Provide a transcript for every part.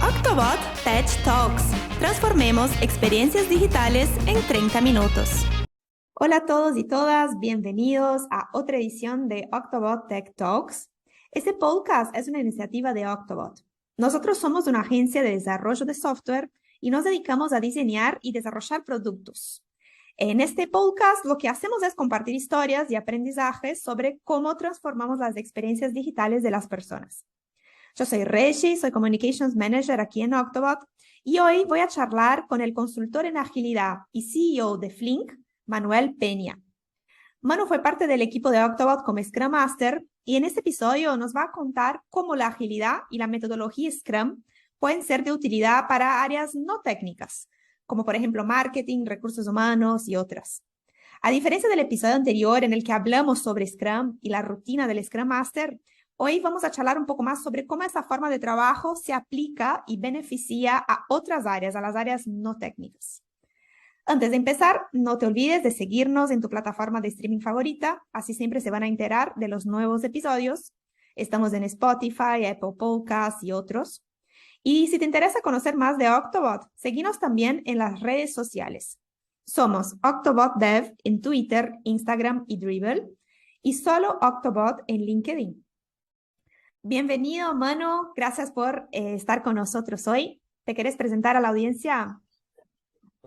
Octobot Tech Talks. Transformemos experiencias digitales en 30 minutos. Hola a todos y todas, bienvenidos a otra edición de Octobot Tech Talks. Este podcast es una iniciativa de Octobot. Nosotros somos una agencia de desarrollo de software y nos dedicamos a diseñar y desarrollar productos. En este podcast lo que hacemos es compartir historias y aprendizajes sobre cómo transformamos las experiencias digitales de las personas. Yo soy Reggie, soy Communications Manager aquí en Octobot y hoy voy a charlar con el consultor en agilidad y CEO de Flink, Manuel Peña. Manu fue parte del equipo de Octobot como Scrum Master y en este episodio nos va a contar cómo la agilidad y la metodología Scrum pueden ser de utilidad para áreas no técnicas, como por ejemplo marketing, recursos humanos y otras. A diferencia del episodio anterior en el que hablamos sobre Scrum y la rutina del Scrum Master, hoy vamos a charlar un poco más sobre cómo esa forma de trabajo se aplica y beneficia a otras áreas, a las áreas no técnicas. Antes de empezar, no te olvides de seguirnos en tu plataforma de streaming favorita, así siempre se van a enterar de los nuevos episodios. Estamos en Spotify, Apple Podcasts y otros. Y si te interesa conocer más de Octobot, seguinos también en las redes sociales. Somos Octobot Dev en Twitter, Instagram y Dribbble, y solo Octobot en LinkedIn. Bienvenido, Manu. Gracias por estar con nosotros hoy. ¿Te querés presentar a la audiencia?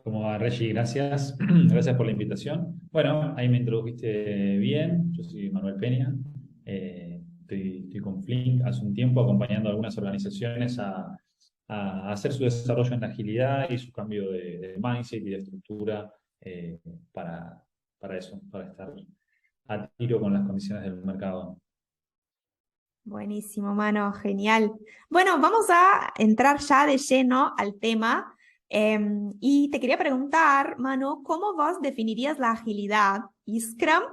Como va, Reggie, gracias. Gracias por la invitación. Bueno, ahí me introdujiste bien. Yo soy Manuel Peña. Estoy con Flink hace un tiempo acompañando a algunas organizaciones a hacer su desarrollo en agilidad y su cambio de mindset y de estructura para eso, para estar a tiro con las condiciones del mercado. Buenísimo, Manu. Genial. Bueno, vamos a entrar ya de lleno al tema. Y te quería preguntar, Manu, ¿cómo vos definirías la agilidad y Scrum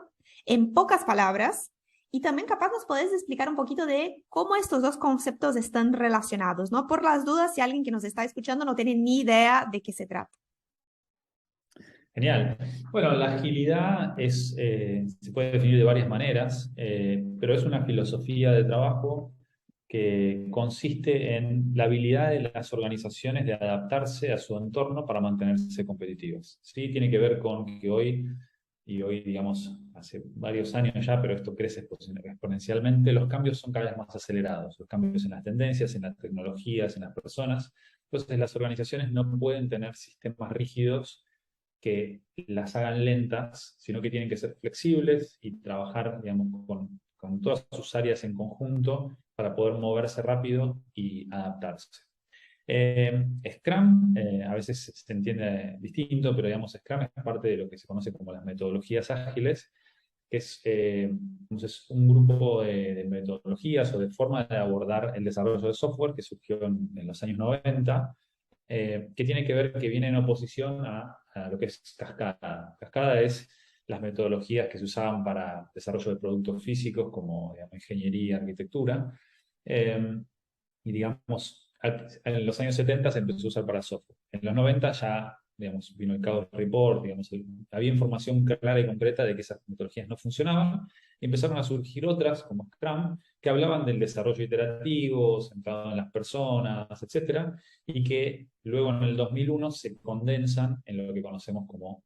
en pocas palabras? Y también capaz nos podés explicar un poquito de cómo estos dos conceptos están relacionados, ¿no? Por las dudas, si alguien que nos está escuchando no tiene ni idea de qué se trata. Genial. Bueno, la agilidad se puede definir de varias maneras, pero es una filosofía de trabajo que consiste en la habilidad de las organizaciones de adaptarse a su entorno para mantenerse competitivas. ¿Sí? Tiene que ver con que hoy, digamos, hace varios años ya, pero esto crece exponencialmente, los cambios son cada vez más acelerados, los cambios en las tendencias, en las tecnologías, en las personas. Entonces, las organizaciones no pueden tener sistemas rígidos que las hagan lentas, sino que tienen que ser flexibles y trabajar, digamos, con todas sus áreas en conjunto para poder moverse rápido y adaptarse. Scrum, a veces se entiende distinto, pero digamos, Scrum es parte de lo que se conoce como las metodologías ágiles, que es un grupo de metodologías o de formas de abordar el desarrollo de software que surgió en los años 90, que tiene que ver, que viene en oposición a lo que es Cascada. Cascada es las metodologías que se usaban para desarrollo de productos físicos, como digamos, ingeniería, arquitectura, y digamos, en los años 70 se empezó a usar para software. En los 90 ya, digamos, vino el Chaos Report, digamos, había información clara y concreta de que esas metodologías no funcionaban, y empezaron a surgir otras, como Scrum, que hablaban del desarrollo iterativo, centrado en las personas, etcétera, y que luego en el 2001 se condensan en lo que conocemos como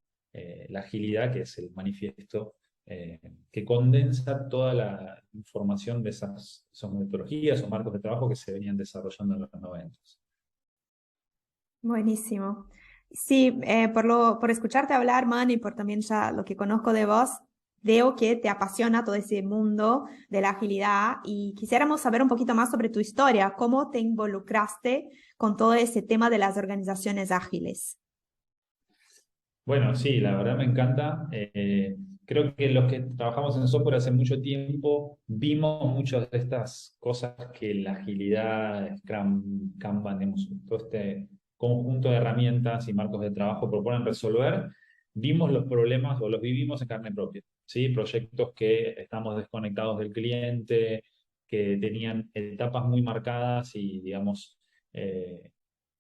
la agilidad, que es el manifiesto que condensa toda la información de esas metodologías o marcos de trabajo que se venían desarrollando en los 90. Buenísimo. Sí, por escucharte hablar, Man, y por también ya lo que conozco de vos, veo que te apasiona todo ese mundo de la agilidad y quisiéramos saber un poquito más sobre tu historia, cómo te involucraste con todo ese tema de las organizaciones ágiles. Bueno, sí, la verdad me encanta. Creo que los que trabajamos en software hace mucho tiempo vimos muchas de estas cosas que la agilidad, Scrum, Kanban, digamos, todo este conjunto de herramientas y marcos de trabajo proponen resolver. Vimos los problemas o los vivimos en carne propia. ¿Sí? Proyectos que estamos desconectados del cliente, que tenían etapas muy marcadas y, digamos,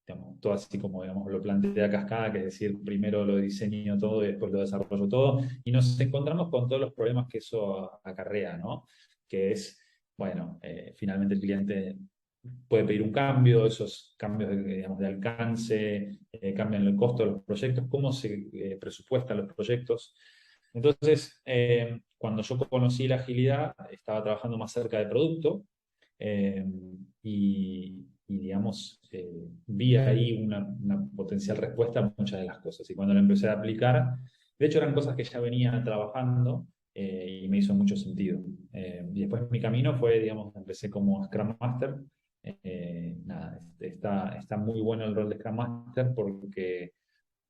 digamos, todo así como digamos, lo plantea Cascada, que es decir, primero lo diseño todo y después lo desarrollo todo, y nos encontramos con todos los problemas que eso acarrea, ¿no? Que es, bueno, finalmente el cliente puede pedir un cambio, esos cambios digamos, de alcance, cambian el costo de los proyectos, cómo se presupuestan los proyectos. Entonces, cuando yo conocí la agilidad, estaba trabajando más cerca de producto eh, digamos, vi ahí una potencial respuesta a muchas de las cosas. Y cuando lo empecé a aplicar, de hecho eran cosas que ya venía trabajando y me hizo mucho sentido. Y después mi camino fue, digamos, empecé como Scrum Master. Nada, está muy bueno el rol de Scrum Master porque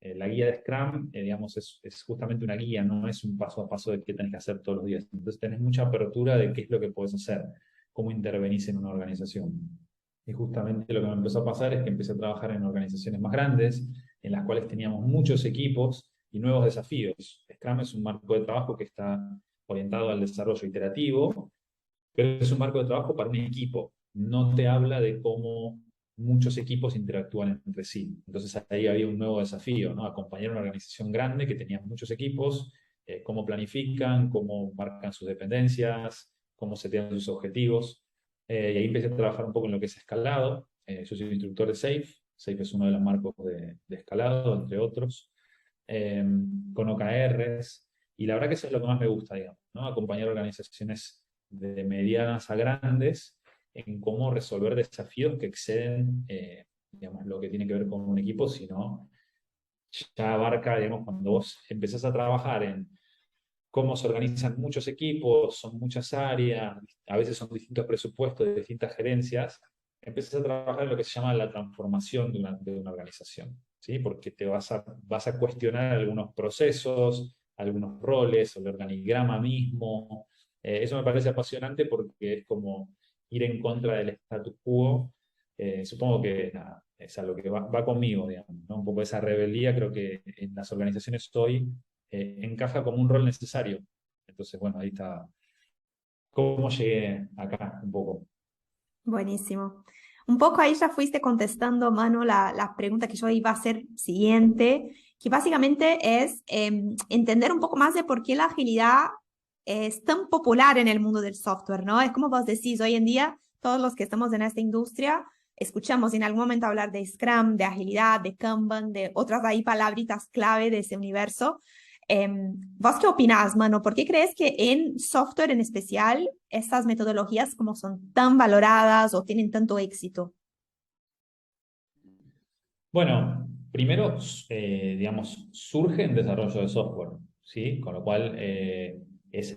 la guía de Scrum, digamos, es justamente una guía, no es un paso a paso de qué tenés que hacer todos los días. Entonces tenés mucha apertura de qué es lo que podés hacer, cómo intervenís en una organización. Y justamente lo que me empezó a pasar es que empecé a trabajar en organizaciones más grandes, en las cuales teníamos muchos equipos y nuevos desafíos. Scrum es un marco de trabajo que está orientado al desarrollo iterativo, pero es un marco de trabajo para un equipo. No te habla de cómo muchos equipos interactúan entre sí. Entonces ahí había un nuevo desafío, ¿no? Acompañar una organización grande que tenía muchos equipos, cómo planifican, cómo marcan sus dependencias, cómo se tienen sus objetivos. Y ahí empecé a trabajar un poco en lo que es escalado. Yo soy instructor de SAFe. SAFe es uno de los marcos de escalado, entre otros, eh, con OKRs. Y la verdad que eso es lo que más me gusta, digamos, ¿no? Acompañar organizaciones de medianas a grandes en cómo resolver desafíos que exceden, digamos, lo que tiene que ver con un equipo, sino ya abarca, digamos, cuando vos empezás a trabajar en cómo se organizan muchos equipos, son muchas áreas, a veces son distintos presupuestos de distintas gerencias, empiezas a trabajar en lo que se llama la transformación de una organización, ¿sí? Porque vas a cuestionar algunos procesos, algunos roles, el organigrama mismo. Eso me parece apasionante porque es como ir en contra del status quo. Supongo que nada, es algo que va conmigo, digamos, ¿no? Un poco esa rebeldía creo que en las organizaciones hoy encaja como un rol necesario. Entonces, bueno, ahí está cómo llegué acá un poco. Buenísimo. Un poco ahí ya fuiste contestando, Manu, la pregunta que yo iba a hacer siguiente, que básicamente es entender un poco más de por qué la agilidad es tan popular en el mundo del software, ¿no? Es como vos decís, hoy en día todos los que estamos en esta industria escuchamos en algún momento hablar de Scrum, de agilidad, de Kanban, de otras ahí palabritas clave de ese universo. ¿Vos qué opinás, mano? ¿Por qué crees que en software en especial estas metodologías como son tan valoradas o tienen tanto éxito? Bueno, primero, digamos, surge en desarrollo de software, ¿sí? Con lo cual es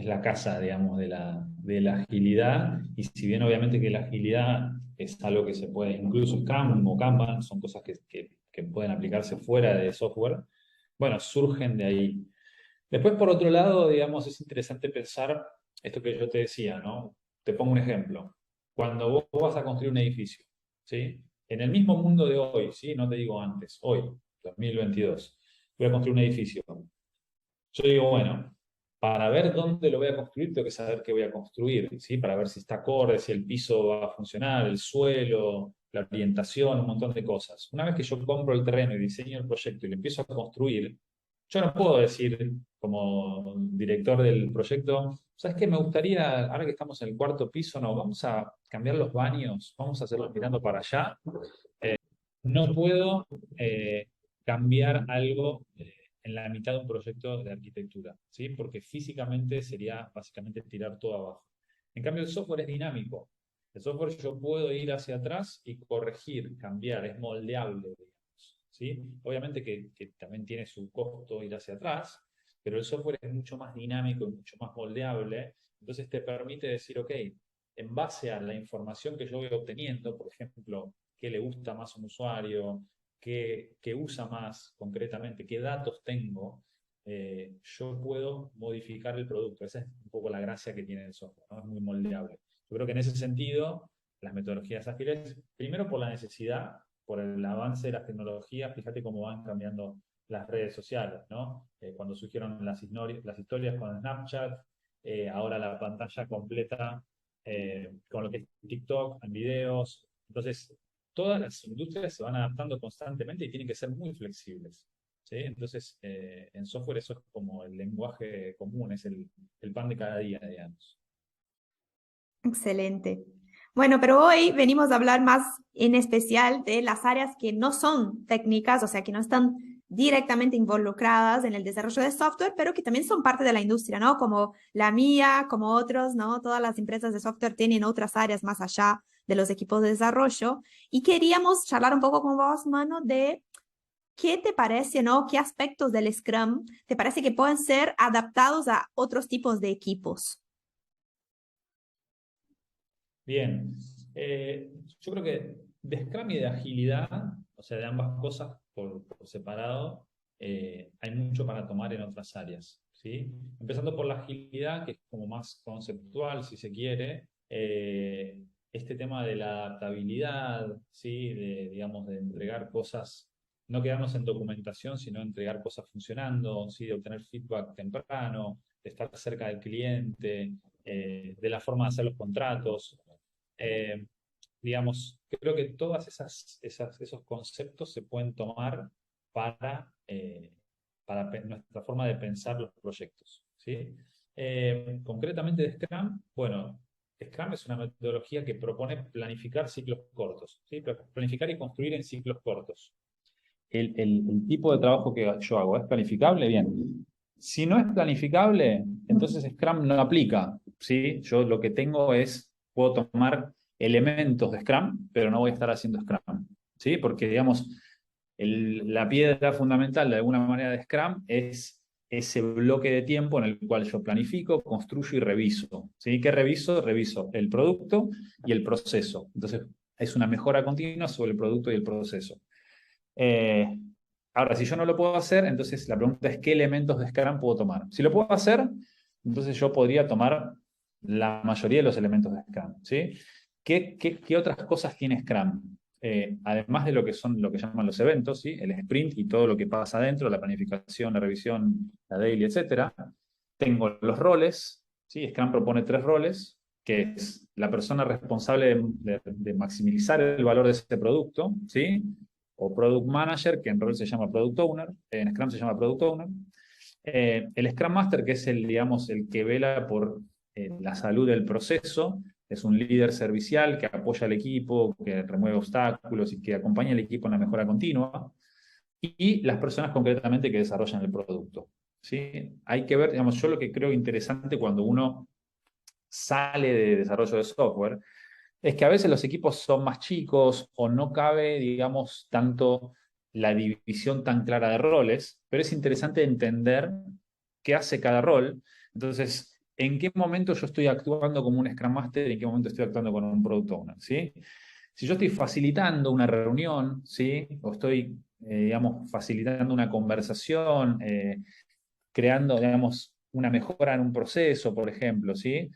la casa, digamos, de la agilidad. Y si bien obviamente que la agilidad es algo que se puede, incluso Scrum o Kanban, son cosas que pueden aplicarse fuera de software, bueno, surgen de ahí. Después, por otro lado, digamos, es interesante pensar esto que yo te decía, ¿no? Te pongo un ejemplo. Cuando vos vas a construir un edificio, ¿sí? En el mismo mundo de hoy, ¿sí? No te digo antes, hoy, 2022, voy a construir un edificio. Yo digo, bueno, para ver dónde lo voy a construir, tengo que saber qué voy a construir, ¿sí? Para ver si está acorde, si el piso va a funcionar, el suelo, la orientación, un montón de cosas. Una vez que yo compro el terreno y diseño el proyecto y lo empiezo a construir, yo no puedo decir como director del proyecto, ¿sabes qué? Me gustaría, ahora que estamos en el cuarto piso, no, vamos a cambiar los baños, vamos a hacerlos mirando para allá. No puedo cambiar algo en la mitad de un proyecto de arquitectura, ¿sí? Porque físicamente sería básicamente tirar todo abajo. En cambio, el software es dinámico. El software yo puedo ir hacia atrás y corregir, cambiar, es moldeable, digamos, ¿sí? Obviamente que también tiene su costo ir hacia atrás, pero el software es mucho más dinámico y mucho más moldeable. Entonces te permite decir, ok, en base a la información que yo voy obteniendo, por ejemplo, qué le gusta más a un usuario, qué usa más concretamente, qué datos tengo, yo puedo modificar el producto. Esa es un poco la gracia que tiene el software, ¿no? Es muy moldeable. Yo creo que en ese sentido, las metodologías ágiles, primero por la necesidad, por el avance de las tecnologías, fíjate cómo van cambiando las redes sociales, ¿no? Cuando surgieron las historias con Snapchat, ahora la pantalla completa con lo que es TikTok, en videos. Entonces, todas las industrias se van adaptando constantemente y tienen que ser muy flexibles, ¿sí? Entonces, en software eso es como el lenguaje común, es el pan de cada día, digamos. Excelente. Bueno, pero hoy venimos a hablar más en especial de las áreas que no son técnicas, o sea, que no están directamente involucradas en el desarrollo de software, pero que también son parte de la industria, ¿no? Como la mía, como otros, ¿no? Todas las empresas de software tienen otras áreas más allá de los equipos de desarrollo. Y queríamos charlar un poco con vos, Mano, de qué te parece, ¿no? ¿Qué aspectos del Scrum te parece que pueden ser adaptados a otros tipos de equipos? Bien, yo creo que de Scrum y de agilidad, o sea, de ambas cosas por separado, hay mucho para tomar en otras áreas, ¿sí? Empezando por la agilidad, que es como más conceptual, si se quiere, este tema de la adaptabilidad, ¿sí? De, digamos, de entregar cosas, no quedarnos en documentación, sino entregar cosas funcionando, ¿sí? De obtener feedback temprano, de estar cerca del cliente, de la forma de hacer los contratos. Eh, digamos, creo que todas esos conceptos se pueden tomar para nuestra forma de pensar los proyectos, ¿sí? Concretamente de Scrum, bueno, Scrum es una metodología que propone planificar ciclos cortos, ¿sí? Planificar y construir en ciclos cortos. El tipo de trabajo que yo hago es planificable, bien. Si no es planificable, entonces Scrum no aplica, ¿sí? Yo lo que tengo es, puedo tomar elementos de Scrum, pero no voy a estar haciendo Scrum, ¿sí? Porque, digamos, la piedra fundamental de alguna manera de Scrum es ese bloque de tiempo en el cual yo planifico, construyo y reviso, ¿sí? ¿Qué reviso? Reviso el producto y el proceso. Entonces, es una mejora continua sobre el producto y el proceso. Eh, Ahora, si yo no lo puedo hacer, entonces la pregunta es qué elementos de Scrum puedo tomar. Si lo puedo hacer, entonces yo podría tomar la mayoría de los elementos de Scrum, ¿sí? ¿Qué otras cosas tiene Scrum? Además de lo que son lo que llaman los eventos, ¿sí? El sprint y todo lo que pasa adentro, la planificación, la revisión, la daily, etcétera. Tengo los roles, ¿sí? Scrum propone 3 roles, que es la persona responsable de maximizar el valor de ese producto, ¿sí? O Product Manager, que en rol se llama Product Owner, en Scrum se llama Product Owner. El Scrum Master, que es el, digamos, el que vela por la salud del proceso, es un líder servicial que apoya al equipo, que remueve obstáculos y que acompaña al equipo en la mejora continua. Y las personas concretamente que desarrollan el producto, ¿sí? Hay que ver, digamos, yo lo que creo interesante cuando uno sale de desarrollo de software es que a veces los equipos son más chicos o no cabe, digamos, tanto la división tan clara de roles, pero es interesante entender qué hace cada rol. Entonces, ¿en qué momento yo estoy actuando como un Scrum Master y en qué momento estoy actuando como un Product Owner? ¿Sí? Si yo estoy facilitando una reunión, ¿sí? O estoy, digamos, facilitando una conversación, creando, digamos, una mejora en un proceso, por ejemplo, ¿sí?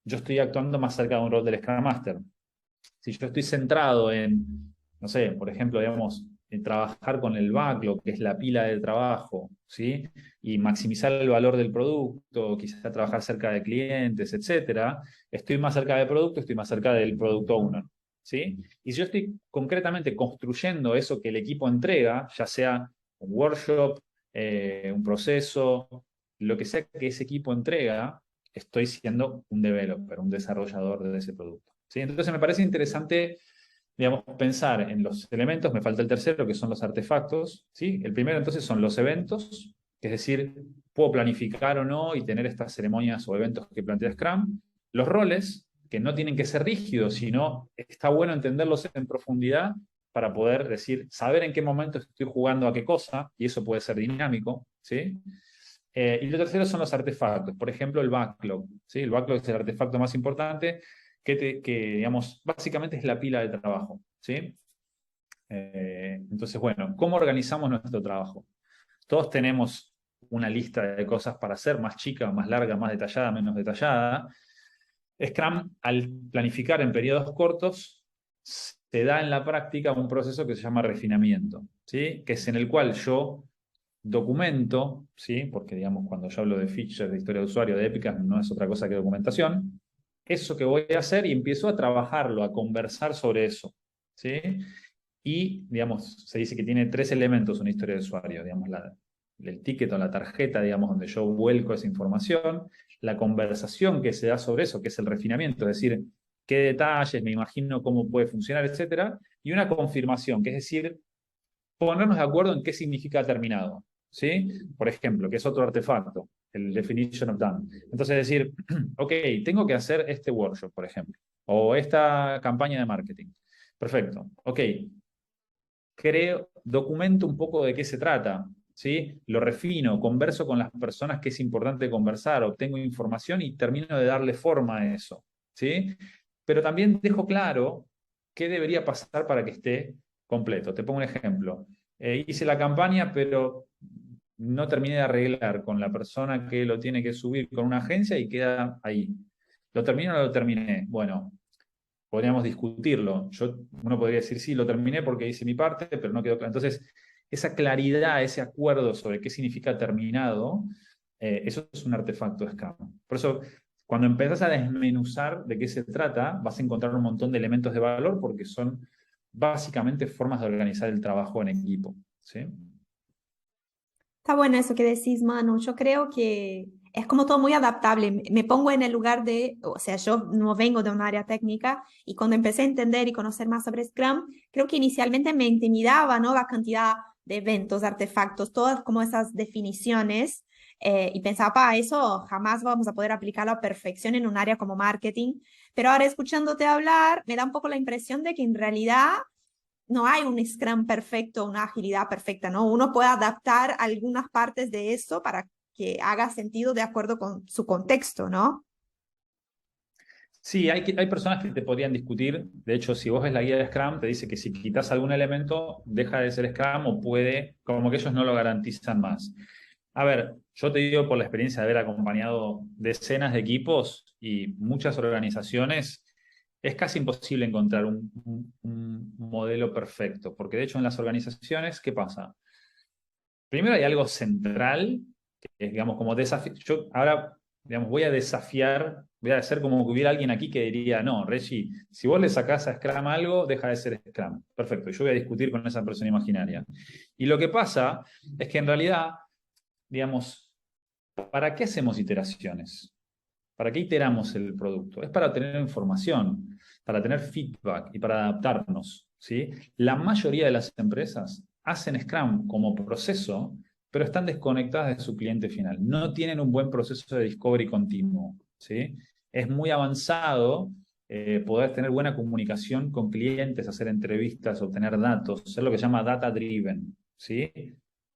Yo estoy actuando más cerca de un rol del Scrum Master. Si yo estoy centrado en, no sé, por ejemplo, digamos, en trabajar con el backlog, que es la pila del trabajo, ¿sí? Y maximizar el valor del producto, quizás trabajar cerca de clientes, etcétera, estoy más cerca del producto, estoy más cerca del product owner, ¿sí? Y si yo estoy concretamente construyendo eso que el equipo entrega, ya sea un workshop, un proceso, lo que sea que ese equipo entrega, estoy siendo un developer, un desarrollador de ese producto. ¿Sí? Entonces me parece interesante, digamos, pensar en los elementos, me falta el tercero, que son los artefactos. ¿Sí? El primero entonces son los eventos, que es decir, puedo planificar o no y tener estas ceremonias o eventos que plantea Scrum. Los roles, que no tienen que ser rígidos, sino está bueno entenderlos en profundidad para poder decir, saber en qué momento estoy jugando a qué cosa, y eso puede ser dinámico, ¿sí? Y lo tercero son los artefactos, por ejemplo, el backlog, ¿sí? El backlog es el artefacto más importante digamos, básicamente es la pila de trabajo, ¿sí? Entonces, bueno, ¿cómo organizamos nuestro trabajo? Todos tenemos una lista de cosas para hacer, más chica, más larga, más detallada, menos detallada. Scrum, al planificar en periodos cortos, se da en la práctica un proceso que se llama refinamiento, ¿sí? Que es en el cual yo documento, ¿sí? Porque digamos, cuando yo hablo de features, de historia de usuario, de épicas, no es otra cosa que documentación. Eso que voy a hacer y empiezo a trabajarlo, a conversar sobre eso, ¿sí? Y, digamos, se dice que tiene 3 elementos una historia de usuario, digamos, el ticket o la tarjeta, digamos, donde yo vuelco esa información, la conversación que se da sobre eso, que es el refinamiento, es decir, qué detalles, me imagino cómo puede funcionar, etcétera, y una confirmación, que es decir, ponernos de acuerdo en qué significa terminado, ¿sí? Por ejemplo, que es otro artefacto, el definition of done. Entonces decir, ok, tengo que hacer este workshop, por ejemplo, o esta campaña de marketing. Perfecto, ok, documento un poco de qué se trata, ¿sí? Lo refino, converso con las personas que es importante conversar, obtengo información y termino de darle forma a eso, ¿sí? Pero también dejo claro qué debería pasar para que esté completo. Te pongo un ejemplo. Hice la campaña, pero no terminé de arreglar con la persona que lo tiene que subir con una agencia y queda ahí. ¿Lo terminé o no lo terminé? Bueno, podríamos discutirlo. Uno podría decir, sí, lo terminé porque hice mi parte, pero no quedó claro. Entonces, esa claridad, ese acuerdo sobre qué significa terminado, eso es un artefacto Scrum. Por eso, cuando empezás a desmenuzar de qué se trata, vas a encontrar un montón de elementos de valor porque son básicamente formas de organizar el trabajo en equipo. ¿Sí? Está bueno eso que decís, Manu. Yo creo que es como todo muy adaptable. Me pongo en el lugar de, o sea, yo no vengo de un área técnica y cuando empecé a entender y conocer más sobre Scrum, creo que inicialmente me intimidaba, ¿no? La cantidad de eventos, artefactos, todas como esas definiciones. Y pensaba, eso jamás vamos a poder aplicarlo a perfección en un área como marketing. Pero ahora escuchándote hablar, me da un poco la impresión de que en realidad no hay un Scrum perfecto, una agilidad perfecta, ¿no? Uno puede adaptar algunas partes de eso para que haga sentido de acuerdo con su contexto, ¿no? Sí, hay personas que te podrían discutir. De hecho, si vos ves la guía de Scrum, te dice que si quitas algún elemento, deja de ser Scrum o puede, como que ellos no lo garantizan más. A ver, yo te digo por la experiencia de haber acompañado decenas de equipos y muchas organizaciones, es casi imposible encontrar un modelo perfecto, porque de hecho en las organizaciones, ¿qué pasa? Primero hay algo central, que es, digamos, como desafío. Yo ahora, digamos, voy a desafiar, voy a hacer como que hubiera alguien aquí que diría, no, Reggie, si vos le sacás a Scrum algo, deja de ser Scrum. Perfecto, yo voy a discutir con esa persona imaginaria. Y lo que pasa es que en realidad, digamos, ¿para qué hacemos iteraciones? ¿Para qué iteramos el producto? Es para tener información, para tener feedback y para adaptarnos, ¿sí? La mayoría de las empresas hacen Scrum como proceso, pero están desconectadas de su cliente final. No tienen un buen proceso de discovery continuo, ¿sí? Es muy avanzado poder tener buena comunicación con clientes, hacer entrevistas, obtener datos, ser lo que se llama data driven, ¿sí?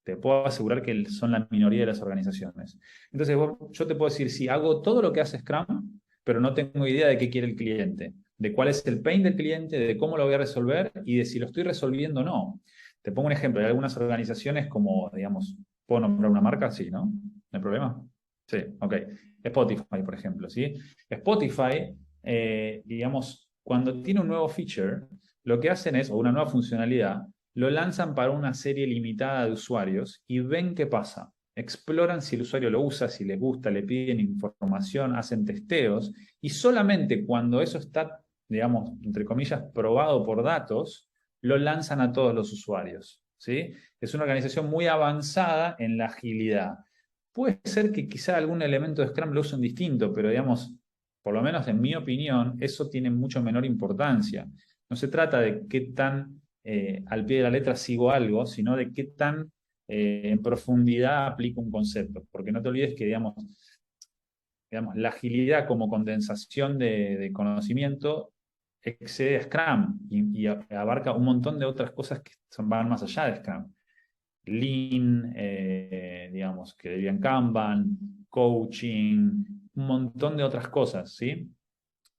Te puedo asegurar que son la minoría de las organizaciones. Entonces, yo te puedo decir, sí, hago todo lo que hace Scrum, pero no tengo idea de qué quiere el cliente, de cuál es el pain del cliente, de cómo lo voy a resolver y de si lo estoy resolviendo o no. Te pongo un ejemplo, hay algunas organizaciones como, digamos, ¿puedo nombrar una marca? Sí, ¿no? ¿No hay problema? Sí, ok. Spotify, por ejemplo, ¿sí? Spotify, digamos, cuando tiene un nuevo feature, lo que hacen es, o una nueva funcionalidad, lo lanzan para una serie limitada de usuarios y ven qué pasa. Exploran si el usuario lo usa, si les gusta, le piden información, hacen testeos y solamente cuando eso está, digamos, entre comillas, probado por datos, lo lanzan a todos los usuarios. ¿Sí? Es una organización muy avanzada en la agilidad. Puede ser que quizá algún elemento de Scrum lo usen distinto, pero digamos, por lo menos en mi opinión, eso tiene mucho menor importancia. No se trata de qué tan al pie de la letra sigo algo, sino de qué tan en profundidad aplico un concepto. Porque no te olvides que, digamos la agilidad como condensación de conocimiento excede a Scrum y abarca un montón de otras cosas que van más allá de Scrum. Lean, digamos, que debían Kanban, coaching, un montón de otras cosas, ¿sí?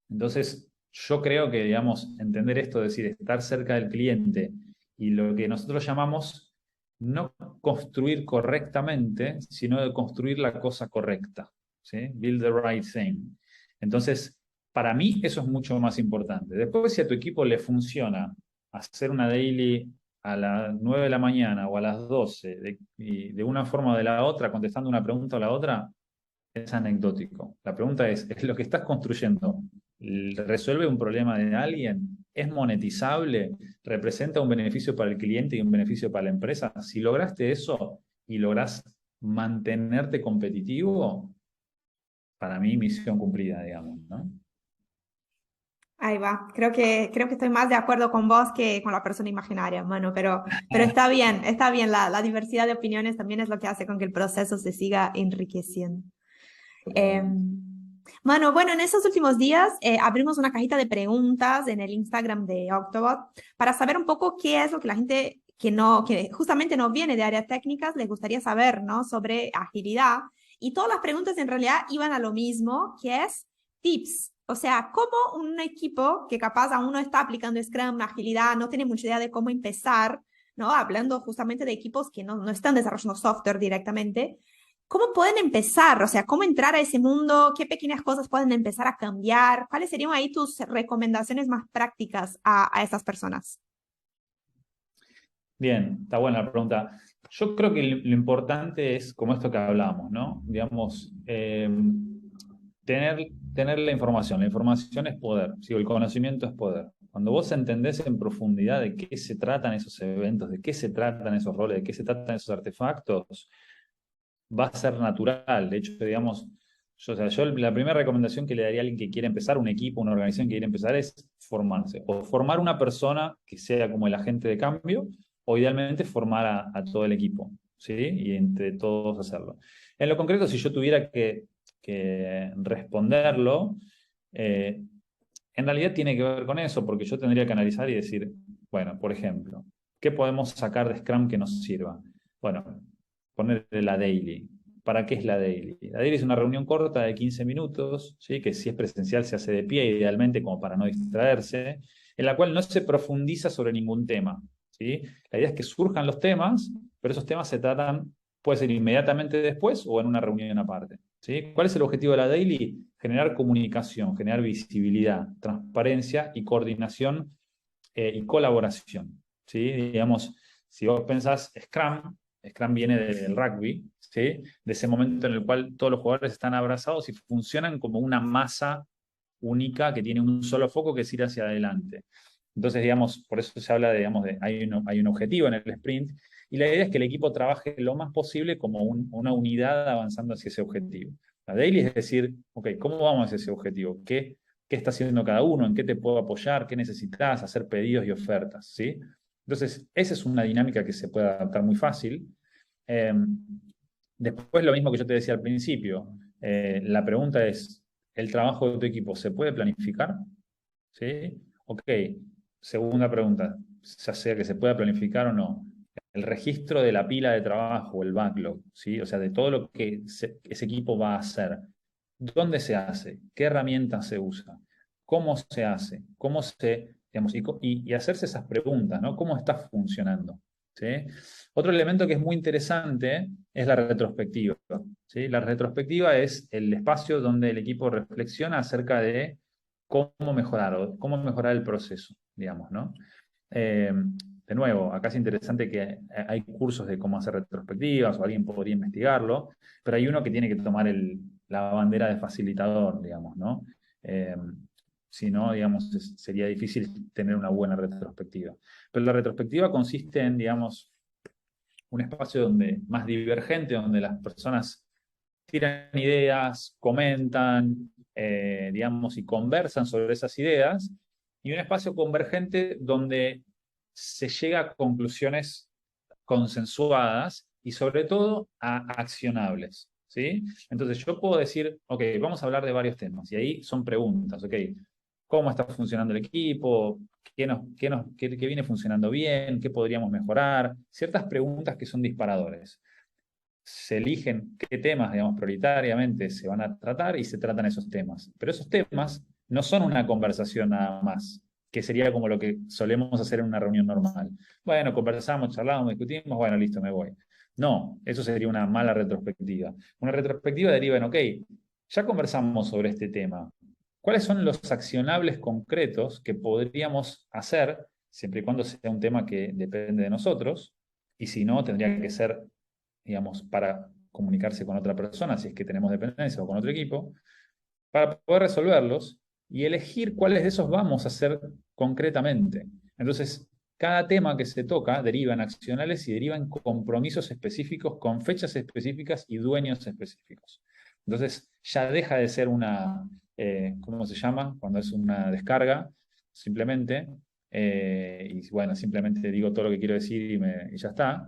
Entonces, yo creo que, digamos, entender esto, es decir, estar cerca del cliente y lo que nosotros llamamos no construir correctamente, sino de construir la cosa correcta, ¿sí? Build the right thing. Entonces, para mí eso es mucho más importante. Después, si a tu equipo le funciona hacer una daily a las 9 de la mañana o a las 12, y de una forma o de la otra, contestando una pregunta o la otra, es anecdótico. La pregunta ¿es lo que estás construyendo resuelve un problema de alguien? ¿Es monetizable? ¿Representa un beneficio para el cliente y un beneficio para la empresa? Si lograste eso y logras mantenerte competitivo, para mí misión cumplida, digamos, ¿no? Ahí va. Creo que estoy más de acuerdo con vos que con la persona imaginaria, mano, pero está bien, está bien. La diversidad de opiniones también es lo que hace con que el proceso se siga enriqueciendo. Totalmente. Mano, bueno, en estos últimos días abrimos una cajita de preguntas en el Instagram de Octobot para saber un poco qué es lo que la gente que justamente no viene de áreas técnicas les gustaría saber, ¿no? Sobre agilidad. Y todas las preguntas en realidad iban a lo mismo, que es tips. O sea, cómo un equipo que capaz aún no está aplicando Scrum, agilidad, no tiene mucha idea de cómo empezar, ¿no? Hablando justamente de equipos que no están desarrollando software directamente. ¿Cómo pueden empezar? O sea, ¿cómo entrar a ese mundo? ¿Qué pequeñas cosas pueden empezar a cambiar? ¿Cuáles serían ahí tus recomendaciones más prácticas a estas personas? Bien, está buena la pregunta. Yo creo que lo importante es como esto que hablamos, ¿no? Digamos, tener la información. La información es poder, ¿sí? El conocimiento es poder. Cuando vos entendés en profundidad de qué se tratan esos eventos, de qué se tratan esos roles, de qué se tratan esos artefactos, va a ser natural. De hecho, digamos, yo la primera recomendación que le daría a alguien que quiere empezar, un equipo, una organización que quiere empezar, es formarse. O formar una persona que sea como el agente de cambio, o idealmente formar a todo el equipo, ¿sí? Y entre todos hacerlo. En lo concreto, si yo tuviera que responderlo, eh, en realidad tiene que ver con eso, porque yo tendría que analizar y decir, bueno, por ejemplo, ¿qué podemos sacar de Scrum que nos sirva? Bueno, ponerle la daily. ¿Para qué es la daily? La daily es una reunión corta de 15 minutos, ¿sí? Que si es presencial se hace de pie, idealmente como para no distraerse, en la cual no se profundiza sobre ningún tema, ¿sí? La idea es que surjan los temas, pero esos temas se tratan, puede ser inmediatamente después o en una reunión aparte, ¿sí? ¿Cuál es el objetivo de la daily? Generar comunicación, generar visibilidad, transparencia y coordinación y colaboración, ¿sí? Digamos, si vos pensás Scrum viene del rugby, ¿sí? De ese momento en el cual todos los jugadores están abrazados y funcionan como una masa única que tiene un solo foco que es ir hacia adelante. Entonces, digamos, por eso se habla de, digamos, hay un objetivo en el sprint y la idea es que el equipo trabaje lo más posible como una unidad avanzando hacia ese objetivo. La daily es decir, ok, ¿cómo vamos hacia ese objetivo? ¿Qué está haciendo cada uno? ¿En qué te puedo apoyar? ¿Qué necesitas? Hacer pedidos y ofertas, ¿sí? Entonces, esa es una dinámica que se puede adaptar muy fácil. Eh, Después, lo mismo que yo te decía al principio, la pregunta es, ¿el trabajo de tu equipo se puede planificar? ¿Sí? Ok, segunda pregunta, ya sea que se pueda planificar o no. El registro de la pila de trabajo, el backlog, ¿sí? O sea, de todo lo que ese equipo va a hacer. ¿Dónde se hace? ¿Qué herramientas se usa? ¿Cómo se hace? ¿Cómo se, digamos, y hacerse esas preguntas, ¿no? ¿Cómo está funcionando? ¿Sí? Otro elemento que es muy interesante es la retrospectiva, ¿sí? La retrospectiva es el espacio donde el equipo reflexiona acerca de cómo mejorar o cómo mejorar el proceso, digamos, ¿no? Eh, de nuevo, acá es interesante que hay cursos de cómo hacer retrospectivas o alguien podría investigarlo, pero hay uno que tiene que tomar la bandera de facilitador, digamos, ¿no? Eh, si no, digamos, sería difícil tener una buena retrospectiva. Pero la retrospectiva consiste en, digamos, un espacio más divergente, donde las personas tiran ideas, comentan, digamos, y conversan sobre esas ideas, y un espacio convergente donde se llega a conclusiones consensuadas y sobre todo a accionables, ¿sí? Entonces yo puedo decir, ok, vamos a hablar de varios temas, y ahí son preguntas, ok, ¿cómo está funcionando el equipo? ¿Qué viene funcionando bien? ¿Qué podríamos mejorar? Ciertas preguntas que son disparadores. Se eligen qué temas, digamos, prioritariamente se van a tratar y se tratan esos temas. Pero esos temas no son una conversación nada más, que sería como lo que solemos hacer en una reunión normal. Bueno, conversamos, charlamos, discutimos, bueno, listo, me voy. No, eso sería una mala retrospectiva. Una retrospectiva deriva en, ok, ya conversamos sobre este tema. ¿Cuáles son los accionables concretos que podríamos hacer, siempre y cuando sea un tema que depende de nosotros? Y si no, tendría que ser, digamos, para comunicarse con otra persona, si es que tenemos dependencia o con otro equipo, para poder resolverlos y elegir cuáles de esos vamos a hacer concretamente. Entonces, cada tema que se toca deriva en accionales y deriva en compromisos específicos con fechas específicas y dueños específicos. Entonces ya deja de ser una, ¿cómo se llama? Cuando es una descarga, simplemente, y bueno, simplemente digo todo lo que quiero decir y ya está.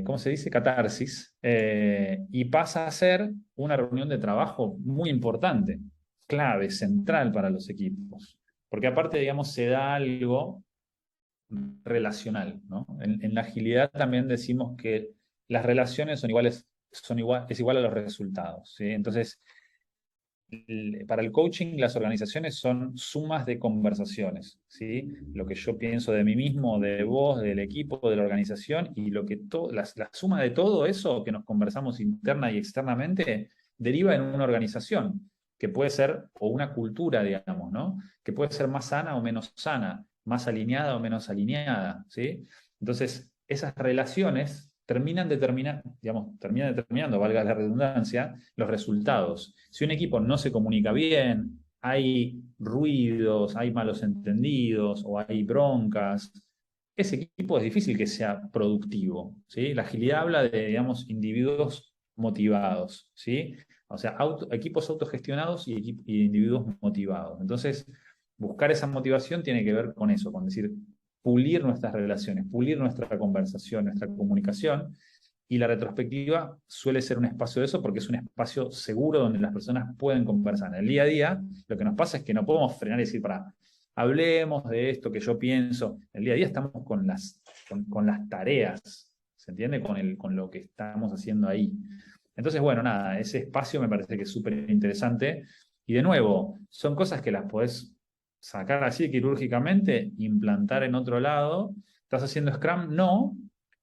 ¿Cómo se dice? Catarsis, y pasa a ser una reunión de trabajo muy importante, clave, central para los equipos. Porque aparte, digamos, se da algo relacional, ¿no? En la agilidad también decimos que las relaciones es igual a los resultados, ¿sí? Entonces, para el coaching, las organizaciones son sumas de conversaciones, ¿sí? Lo que yo pienso de mí mismo, de vos, del equipo, de la organización, y lo que la suma de todo eso que nos conversamos interna y externamente deriva en una organización, que puede ser, o una cultura, digamos, ¿no? Que puede ser más sana o menos sana, más alineada o menos alineada, ¿sí? Entonces, esas relaciones terminan determinando, valga la redundancia, los resultados. Si un equipo no se comunica bien, hay ruidos, hay malos entendidos o hay broncas, ese equipo es difícil que sea productivo, ¿sí? La agilidad habla de, digamos, individuos motivados, ¿sí? O sea, equipos autogestionados y individuos motivados. Entonces, buscar esa motivación tiene que ver con eso, con decir, pulir nuestras relaciones, pulir nuestra conversación, nuestra comunicación, y la retrospectiva suele ser un espacio de eso porque es un espacio seguro donde las personas pueden conversar. En el día a día, lo que nos pasa es que no podemos frenar y decir, para, hablemos de esto que yo pienso. En el día a día estamos con las tareas, ¿se entiende? Con lo que estamos haciendo ahí. Entonces, bueno, nada, ese espacio me parece que es súper interesante. Y de nuevo, son cosas que las podés sacar así quirúrgicamente, implantar en otro lado. ¿Estás haciendo Scrum? No,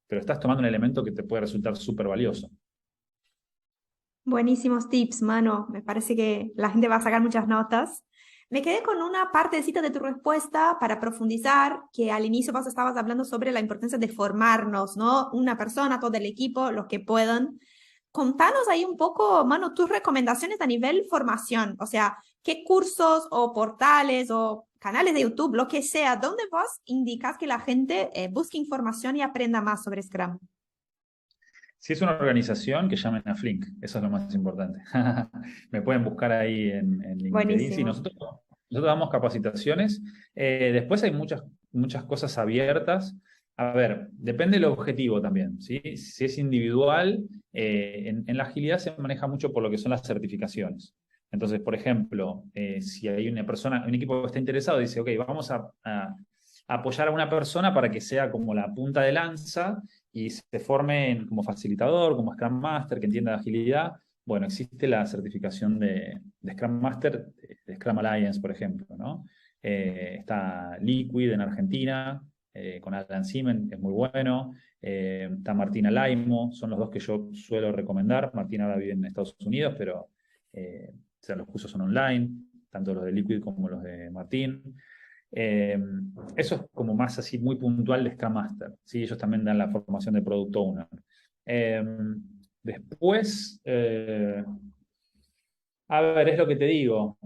pero estás tomando un elemento que te puede resultar súper valioso. Buenísimos tips, mano. Me parece que la gente va a sacar muchas notas. Me quedé con una partecita de tu respuesta para profundizar, que al inicio vos estabas hablando sobre la importancia de formarnos, ¿no? Una persona, todo el equipo, los que puedan. Contanos ahí un poco, mano, tus recomendaciones a nivel formación, o sea, qué cursos o portales o canales de YouTube, lo que sea, donde vos indicas que la gente busque información y aprenda más sobre Scrum. Si es una organización, que llamen a Flink, eso es lo más importante. Me pueden buscar ahí en LinkedIn. Sí, Buenísimo. nosotros damos capacitaciones. Después hay muchas cosas abiertas. A ver, depende del objetivo también, ¿sí? Si es individual, en la agilidad se maneja mucho por lo que son las certificaciones. Entonces, por ejemplo, si hay una persona, un equipo que está interesado, dice, ok, vamos a apoyar a una persona para que sea como la punta de lanza y se forme como facilitador, como Scrum Master, que entienda de agilidad. Bueno, existe la certificación de Scrum Master, de Scrum Alliance, por ejemplo, ¿no? Está Liquid en Argentina, con Alan Simen, es muy bueno. Está Martina Laimo, son los dos que yo suelo recomendar. Martina ahora vive en Estados Unidos, pero o sea, los cursos son online, tanto los de Liquid como los de Martín. Eso es como más así, muy puntual de Scrum Master, ¿sí? Ellos también dan la formación de Product Owner. Eh, Después, a ver, es lo que te digo.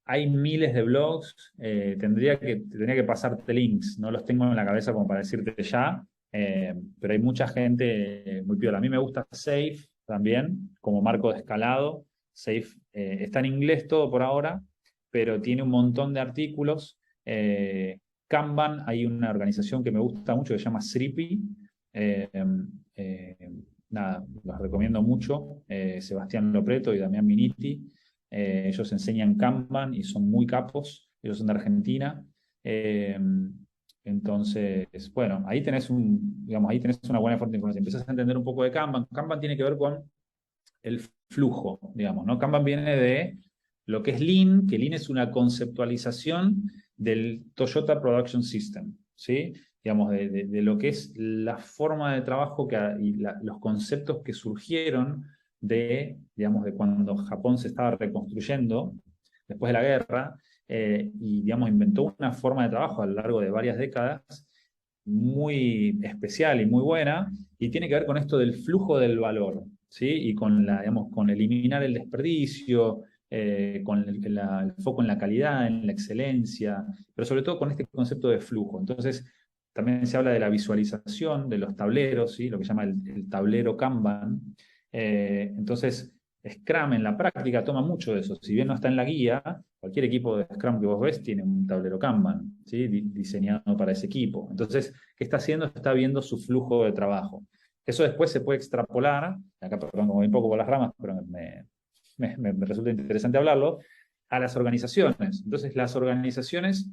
Hay miles de blogs, tendría que pasarte links, no los tengo en la cabeza como para decirte ya, pero hay mucha gente muy piola. A mí me gusta Safe también, como marco de escalado. Safe está en inglés todo por ahora, pero tiene un montón de artículos. Kanban, hay una organización que me gusta mucho que se llama Sripi. Eh, eh, Nada, los recomiendo mucho. Sebastián Lopreto y Damián Miniti. Ellos enseñan Kanban y son muy capos. Ellos son de Argentina. Eh, entonces, bueno, ahí tenés una buena fuente de información. Empezás a entender un poco de Kanban. Kanban tiene que ver con el flujo, digamos, ¿no? Kanban viene de lo que es Lean, que Lean es una conceptualización del Toyota Production System, ¿sí? Digamos, de lo que es la forma de trabajo los conceptos que surgieron digamos, de cuando Japón se estaba reconstruyendo después de la guerra, y, digamos, inventó una forma de trabajo a lo largo de varias décadas muy especial y muy buena, y tiene que ver con esto del flujo del valor, ¿sí? Y digamos, con eliminar el desperdicio, con el foco en la calidad, en la excelencia, pero sobre todo con este concepto de flujo. Entonces, también se habla de la visualización de los tableros, ¿sí? Lo que se llama el tablero Kanban. Entonces, Scrum en la práctica toma mucho de eso. Si bien no está en la guía, cualquier equipo de Scrum que vos ves tiene un tablero Kanban, ¿sí? Diseñado para ese equipo. Entonces, ¿qué está haciendo? Está viendo su flujo de trabajo. Eso después se puede extrapolar, acá perdón, como voy un poco por las ramas, pero me resulta interesante hablarlo, a las organizaciones. Entonces, las organizaciones,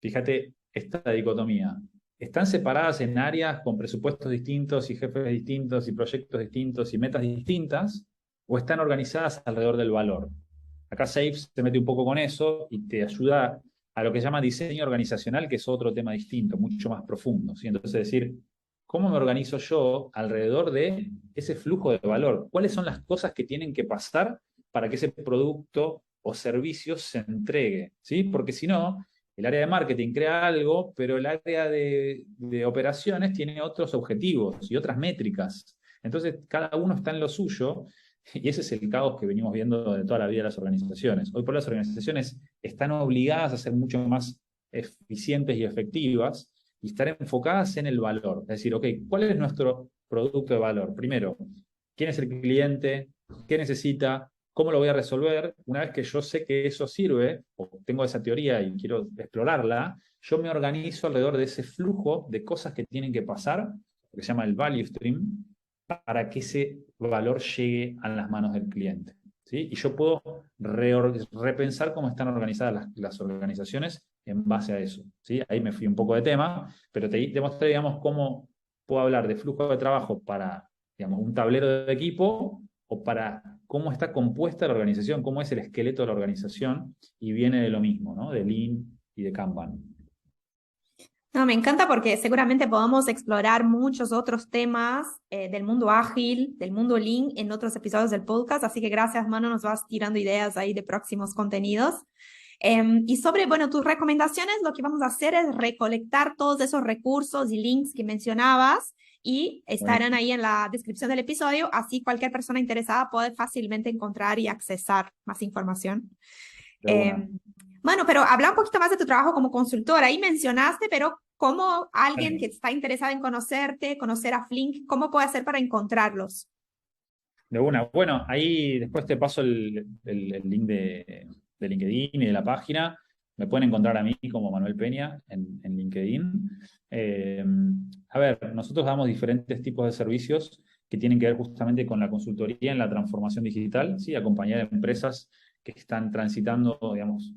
fíjate esta dicotomía, están separadas en áreas con presupuestos distintos y jefes distintos y proyectos distintos y metas distintas, o están organizadas alrededor del valor. Acá SAFe se mete un poco con eso y te ayuda a lo que se llama diseño organizacional, que es otro tema distinto, mucho más profundo, ¿sí? Entonces decir, ¿cómo me organizo yo alrededor de ese flujo de valor? ¿Cuáles son las cosas que tienen que pasar para que ese producto o servicio se entregue? ¿Sí? Porque si no, el área de marketing crea algo, pero el área de operaciones tiene otros objetivos y otras métricas. Entonces, cada uno está en lo suyo, y ese es el caos que venimos viendo de toda la vida de las organizaciones. Hoy por hoy las organizaciones están obligadas a ser mucho más eficientes y efectivas y estar enfocadas en el valor. Es decir, ok, ¿cuál es nuestro producto de valor? Primero, ¿quién es el cliente? ¿Qué necesita? ¿Cómo lo voy a resolver? Una vez que yo sé que eso sirve, o tengo esa teoría y quiero explorarla, yo me organizo alrededor de ese flujo de cosas que tienen que pasar, lo que se llama el value stream, para que ese valor llegue a las manos del cliente, ¿sí? Y yo puedo repensar cómo están organizadas las organizaciones en base a eso, ¿sí? Ahí me fui un poco de tema, pero te demostré, digamos, cómo puedo hablar de flujo de trabajo para, digamos, un tablero de equipo o para cómo está compuesta la organización, cómo es el esqueleto de la organización, y viene de lo mismo, ¿no? De Lean y de Kanban. No, me encanta porque seguramente podamos explorar muchos otros temas del mundo ágil, del mundo Lean en otros episodios del podcast, así que gracias, Manu, nos vas tirando ideas ahí de próximos contenidos. Y sobre, bueno, tus recomendaciones, lo que vamos a hacer es recolectar todos esos recursos y links que mencionabas y estarán ahí en la descripción del episodio, así cualquier persona interesada puede fácilmente encontrar y accesar más información. Bueno, pero habla un poquito más de tu trabajo como consultora. Ahí mencionaste, pero ¿cómo alguien que está interesado en conocerte, conocer a Flink, cómo puede hacer para encontrarlos? De una. Bueno, ahí después te paso el link de LinkedIn y de la página. Me pueden encontrar a mí como Manuel Peña en LinkedIn. A ver, nosotros damos diferentes tipos de servicios que tienen que ver justamente con la consultoría en la transformación digital, ¿sí? Acompañar a empresas que están transitando, digamos,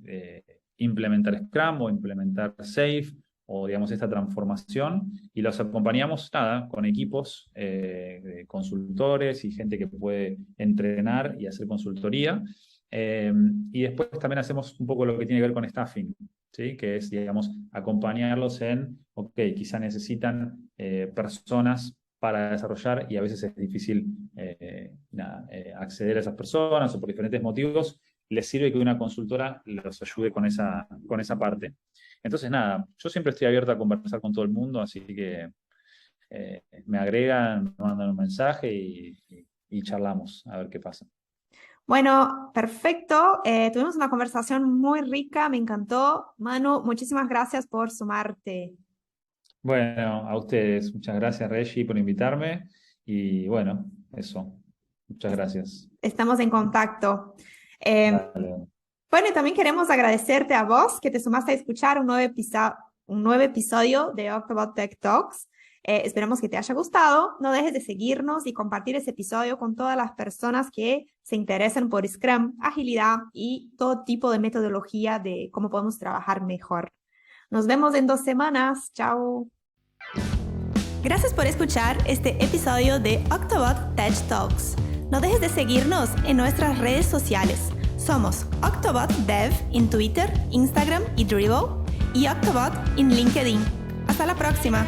implementar Scrum o implementar SAFe o, digamos, esta transformación, y los acompañamos, nada, con equipos de consultores y gente que puede entrenar y hacer consultoría. Y después también hacemos un poco lo que tiene que ver con staffing, ¿sí? Que es, digamos, acompañarlos en, ok, quizá necesitan personas para desarrollar y a veces es difícil acceder a esas personas o por diferentes motivos les sirve que una consultora los ayude con esa parte. Entonces, nada, yo siempre estoy abierto a conversar con todo el mundo, así que me agregan, me mandan un mensaje y charlamos a ver qué pasa. Bueno, perfecto. Tuvimos una conversación muy rica, me encantó. Manu, muchísimas gracias por sumarte. Bueno, a ustedes, muchas gracias, Reggie, por invitarme. Y bueno, eso, muchas gracias. Estamos en contacto. Vale. Bueno, y también queremos agradecerte a vos que te sumaste a escuchar un nuevo episodio de Octobot Tech Talks. Esperamos que te haya gustado. No dejes de seguirnos y compartir ese episodio con todas las personas que se interesen por Scrum, agilidad y todo tipo de metodología de cómo podemos trabajar mejor. Nos vemos en 2 semanas. Chao. Gracias por escuchar este episodio de Octobot Tech Talks. No dejes de seguirnos en nuestras redes sociales. Somos Octobot Dev en Twitter, Instagram y Dribbble, y Octobot en LinkedIn. Hasta la próxima.